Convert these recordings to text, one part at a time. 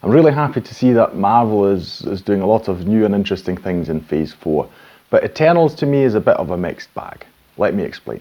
I'm really happy to see that Marvel is doing a lot of new and interesting things in Phase 4. But Eternals to me is a bit of a mixed bag. Let me explain.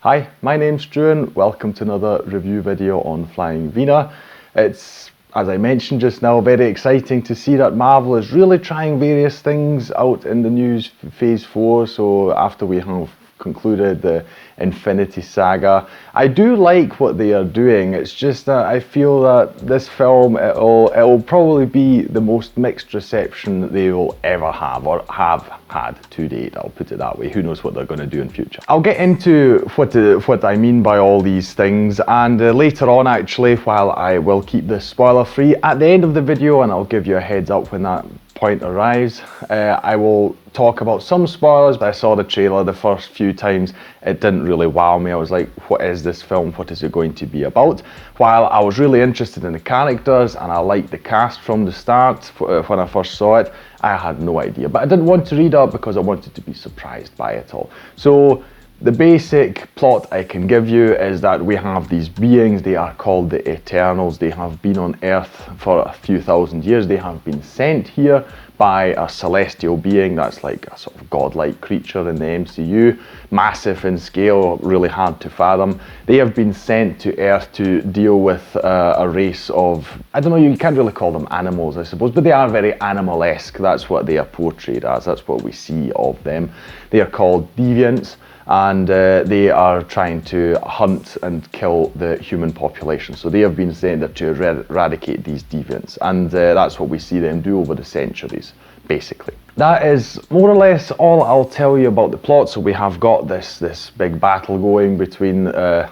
Hi, my name's Drew and welcome to another review video on Flying Wiener. It's, as I mentioned just now, very exciting to see that Marvel is really trying various things out in the news Phase 4. So after we have concluded the Infinity Saga, I do like what they are doing. It's just that I feel that this film, it'll probably be the most mixed reception that they will ever have, or have had to date. I'll put it that way. Who knows what they're going to do in future. I'll get into what I mean by all these things, and later on actually, while I will keep this spoiler free at the end of the video, and I'll give you a heads up when that point arrives, I will talk about some spoilers. But I saw the trailer the first few times, it didn't really wow me. I was like, what is this film? What is it going to be about? While I was really interested in the characters and I liked the cast from the start when I first saw it, I had no idea. But I didn't want to read up because I wanted to be surprised by it all. So the basic plot I can give you is that we have these beings. They are called the Eternals. They have been on Earth for a few thousand years. They have been sent here by a celestial being that's like a sort of godlike creature in the MCU, massive in scale, really hard to fathom. They have been sent to Earth to deal with a race of, I don't know, you can't really call them animals, I suppose, but they are very animal-esque. That's what they are portrayed as. That's what we see of them. They are called deviants, and they are trying to hunt and kill the human population. So they have been sent to eradicate these deviants, and that's what we see them do over the centuries, basically. That is more or less all I'll tell you about the plot. So we have got this big battle going between the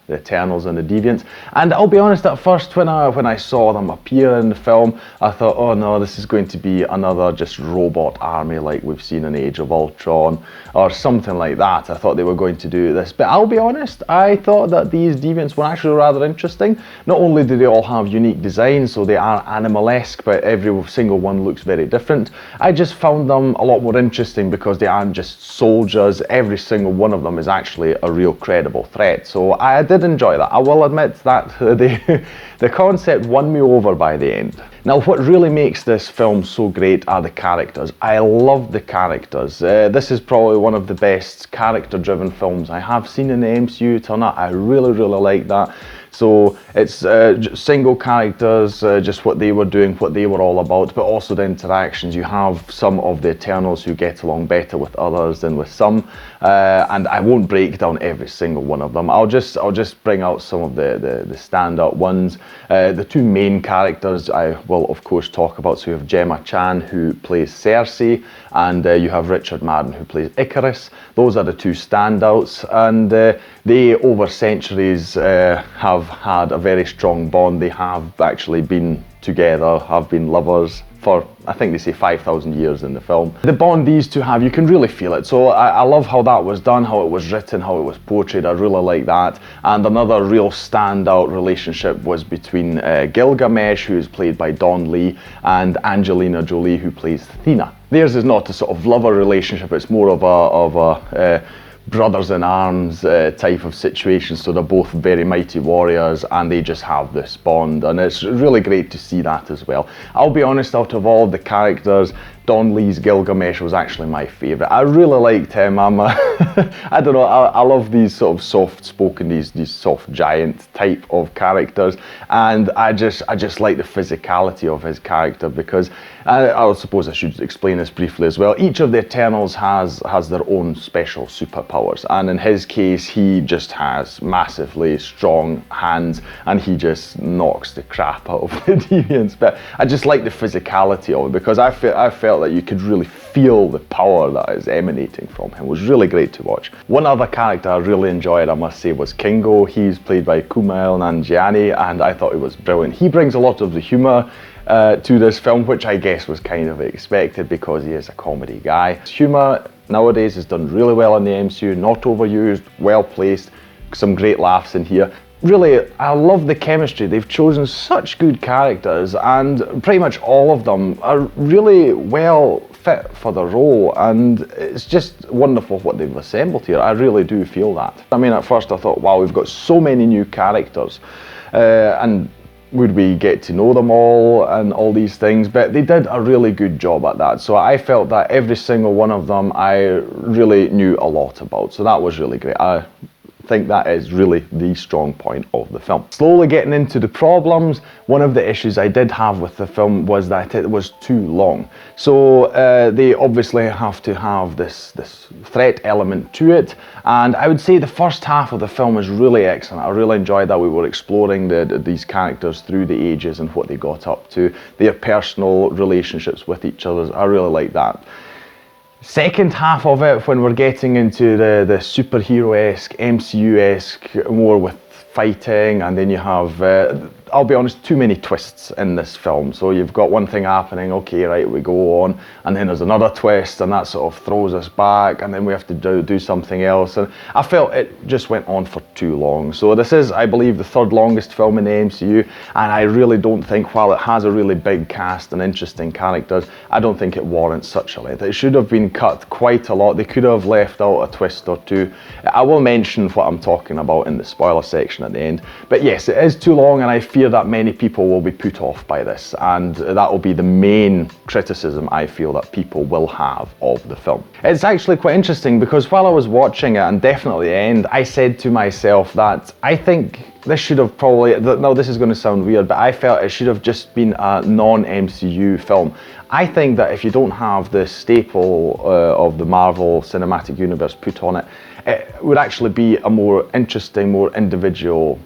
Eternals and the Deviants, and I'll be honest, at first when I saw them appear in the film, I thought, oh no, this is going to be another just robot army like we've seen in Age of Ultron or something like that. I thought they were going to do this, but I'll be honest, I thought that these Deviants were actually rather interesting. Not only do they all have unique designs, so they are animal-esque, but every single one looks very different. I just found them a lot more interesting because they aren't just soldiers. Every single one of them is actually a real credible threat. So I did enjoy that. I will admit that the concept won me over by the end. Now, what really makes this film so great are the characters. I love the characters. This is probably one of the best character-driven films I have seen in the MCU till now. I really like that. So it's single characters, just what they were doing, what they were all about, but also the interactions. You have some of the Eternals who get along better with others than with some, and I won't break down every single one of them. I'll just bring out some of the standout ones. The two main characters I will of course talk about. So you have Gemma Chan, who plays Cersei, and you have Richard Madden, who plays Icarus. Those are the two standouts, and they over centuries have had a very strong bond. They have actually been together, have been lovers for, I think they say 5,000 years in the film. The bond these two have, you can really feel it. So I love how that was done, how it was written, how it was portrayed. I really like that. And another real standout relationship was between Gilgamesh, who is played by Don Lee, and Angelina Jolie, who plays Athena. Theirs is not a sort of lover relationship, it's more of a brothers in arms type of situation. So they're both very mighty warriors and they just have this bond, and it's really great to see that as well. I'll be honest, out of all the characters, Don Lee's Gilgamesh was actually my favourite. I really liked him. I don't know, I love these sort of soft-spoken, these soft giant type of characters, and I just like the physicality of his character, because I suppose I should explain this briefly as well. Each of the Eternals has their own special superpowers, and in his case, he just has massively strong hands, and he just knocks the crap out of the Deviants. But I just like the physicality of it, because I felt that you could really feel the power that is emanating from him. It was really great to watch. One other character I really enjoyed, I must say, was Kingo. He's played by Kumail Nanjiani, and I thought he was brilliant. He brings a lot of the humour to this film, which I guess was kind of expected because he is a comedy guy. Humour nowadays is done really well in the MCU, not overused, well placed, some great laughs in here. Really, I love the chemistry. They've chosen such good characters, and pretty much all of them are really well fit for the role, and it's just wonderful what they've assembled here. I really do feel that. I mean, at first I thought, wow, we've got so many new characters, and would we get to know them all and all these things? But they did a really good job at that. So I felt that every single one of them I really knew a lot about. So that was really great. I think that is really the strong point of the film. Slowly getting into the problems, one of the issues I did have with the film was that it was too long. So they obviously have to have this threat element to it, and I would say the first half of the film is really excellent. I really enjoyed that we were exploring these characters through the ages and what they got up to, their personal relationships with each other. I really like that. Second half of it, when we're getting into the superhero-esque, MCU-esque, more with fighting, and then you have, I'll be honest, too many twists in this film. So you've got one thing happening, okay, right, we go on, and then there's another twist, and that sort of throws us back, and then we have to do something else. And I felt it just went on for too long. So this is, I believe, the third longest film in the MCU, and I really don't think, while it has a really big cast and interesting characters, I don't think it warrants such a length. It should have been cut quite a lot. They could have left out a twist or two. I will mention what I'm talking about in the spoiler section at the end. But yes, it is too long, and I fear that many people will be put off by this, and that will be the main criticism I feel that people will have of the film. It's actually quite interesting because while I was watching it, and definitely the end, I said to myself that I think this should have probably, now this is going to sound weird, but I felt it should have just been a non-MCU film. I think that if you don't have the staple of the Marvel Cinematic Universe put on it, it would actually be a more interesting, more individual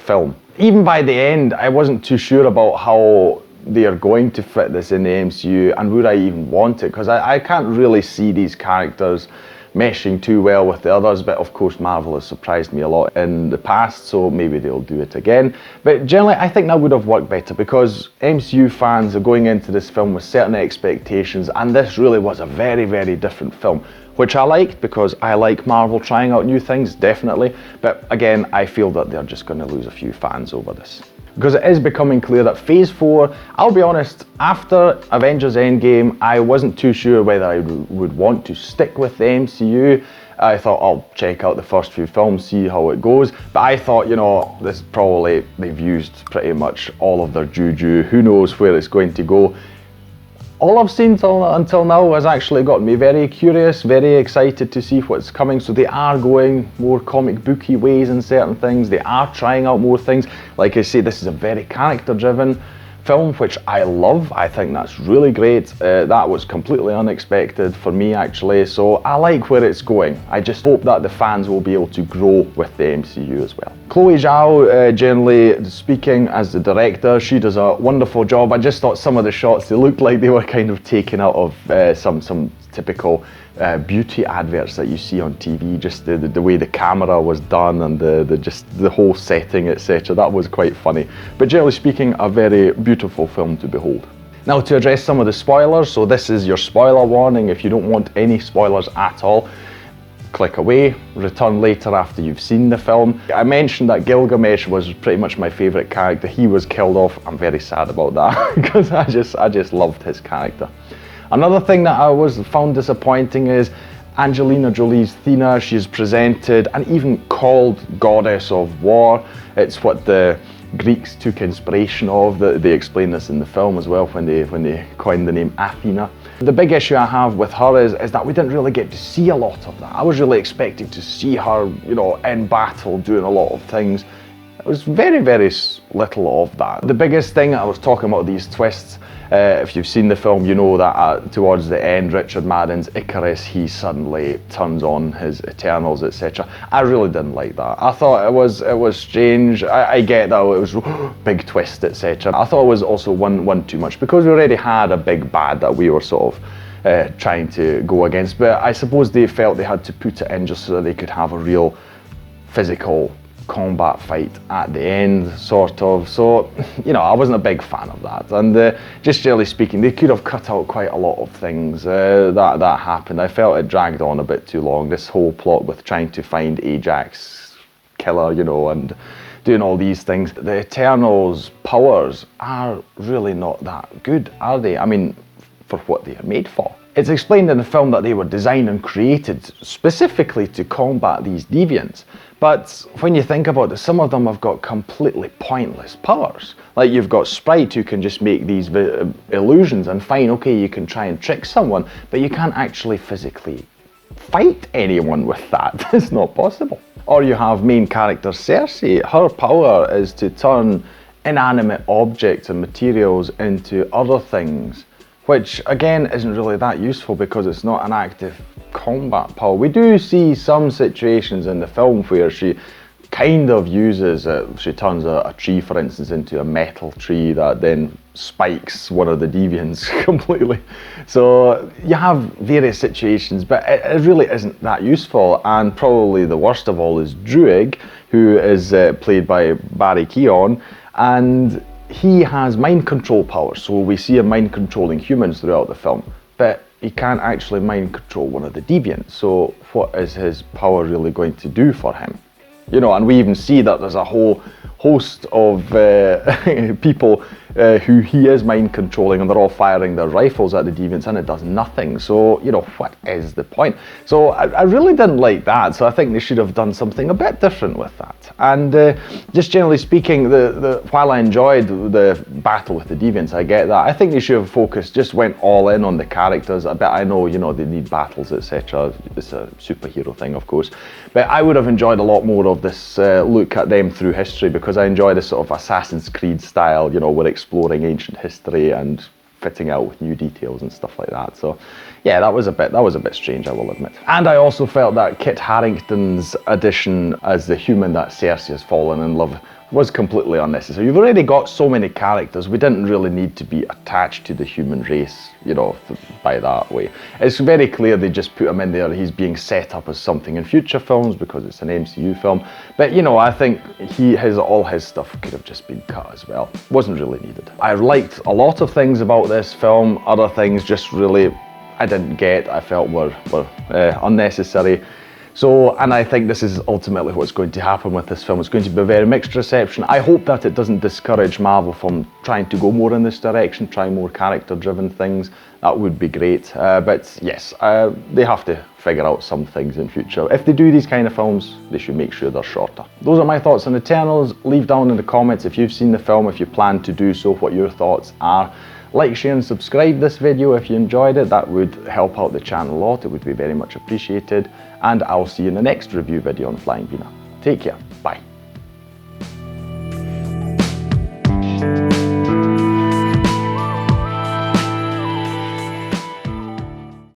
film. Even by the end, I wasn't too sure about how they are going to fit this in the MCU, and would I even want it, because I can't really see these characters meshing too well with the others. But of course Marvel has surprised me a lot in the past, so maybe they'll do it again. But generally I think that would have worked better, because MCU fans are going into this film with certain expectations, and this really was a very, very different film, which I liked because I like Marvel trying out new things, definitely. But again, I feel that they're just going to lose a few fans over this, because it is becoming clear that Phase 4, I'll be honest, after Avengers Endgame, I wasn't too sure whether I would want to stick with the MCU. I thought I'll check out the first few films, see how it goes. But I thought, you know, this probably, they've used pretty much all of their juju. Who knows where it's going to go. All I've seen until now has actually got me very curious, very excited to see what's coming. So they are going more comic booky ways in certain things. They are trying out more things. Like I say, this is a very character driven film, which I love. I think that's really great. That was completely unexpected for me, actually. So I like where it's going. I just hope that the fans will be able to grow with the MCU as well. Chloe Zhao, generally speaking, as the director, she does a wonderful job. I just thought some of the shots, they looked like they were kind of taken out of some typical beauty adverts that you see on TV. Just the way the camera was done, and the whole setting, etc. That was quite funny. But generally speaking, a very beautiful film to behold. Now, to address some of the spoilers, so this is your spoiler warning. If you don't want any spoilers at all, click away, return later after you've seen the film. I mentioned that Gilgamesh was pretty much my favourite character. He was killed off. I'm very sad about that because I just loved his character. Another thing that I found disappointing is Angelina Jolie's Athena. She's presented and even called Goddess of War. It's what the Greeks took inspiration of. They explain this in the film as well when they coined the name Athena. The big issue I have with her is that we didn't really get to see a lot of that. I was really expecting to see her, you know, in battle doing a lot of things. It was very, very little of that. The biggest thing, I was talking about these twists. If you've seen the film, you know that towards the end, Richard Madden's Icarus, he suddenly turns on his Eternals, etc. I really didn't like that. I thought it was strange. I get that it was big twist, etc. I thought it was also one too much, because we already had a big bad that we were sort of trying to go against. But I suppose they felt they had to put it in just so that they could have a real physical combat fight at the end, sort of. So, you know, I wasn't a big fan of that. And just generally speaking, they could have cut out quite a lot of things that happened. I felt it dragged on a bit too long. This whole plot with trying to find Ajax killer, you know, and doing all these things. The Eternals' powers are really not that good, are they? I mean, for what they are made for. It's explained in the film that they were designed and created specifically to combat these deviants. But when you think about it, some of them have got completely pointless powers. Like you've got Sprite who can just make these illusions, and fine, okay, you can try and trick someone, but you can't actually physically fight anyone with that. It's not possible. Or you have main character Cersei. Her power is to turn inanimate objects and materials into other things, which again isn't really that useful because it's not an active combat power. We do see some situations in the film where she kind of uses it. She turns a tree, for instance, into a metal tree that then spikes one of the deviants completely. So you have various situations, but it really isn't that useful. And probably the worst of all is Druig, who is played by Barry Keoghan, and he has mind control powers. So we see him mind controlling humans throughout the film, but he can't actually mind control one of the deviants. So what is his power really going to do for him? You know, and we even see that there's a whole host of people who he is mind controlling, and they're all firing their rifles at the deviants and it does nothing. So, you know, what is the point? So I really didn't like that. So I think they should have done something a bit different with that. And just generally speaking, while I enjoyed the battle with the deviants, I get that, I think they should have focused, just went all in on the characters. I bet I know, you know, they need battles, etc. It's a superhero thing, of course. But I would have enjoyed a lot more of this look at them through history, because I enjoy this sort of Assassin's Creed style, you know, we're exploring ancient history and fitting out with new details and stuff like that. So yeah, that was a bit strange, I will admit. And I also felt that Kit Harington's addition as the human that Cersei has fallen in love was completely unnecessary. You've already got so many characters, we didn't really need to be attached to the human race, you know, by that way. It's very clear they just put him in there, he's being set up as something in future films because it's an MCU film. But you know, I think all his stuff could have just been cut as well. Wasn't really needed. I liked a lot of things about this film, other things just really I didn't get, I felt were unnecessary. So, and I think this is ultimately what's going to happen with this film. It's going to be a very mixed reception. I hope that it doesn't discourage Marvel from trying to go more in this direction, try more character-driven things. That would be great. But yes, they have to figure out some things in future. If they do these kind of films, they should make sure they're shorter. Those are my thoughts on Eternals. Leave down in the comments if you've seen the film, if you plan to do so, what your thoughts are. Like, share and subscribe this video if you enjoyed it. That would help out the channel a lot. It would be very much appreciated. And I'll see you in the next review video on Flying Wiener. Take care. Bye.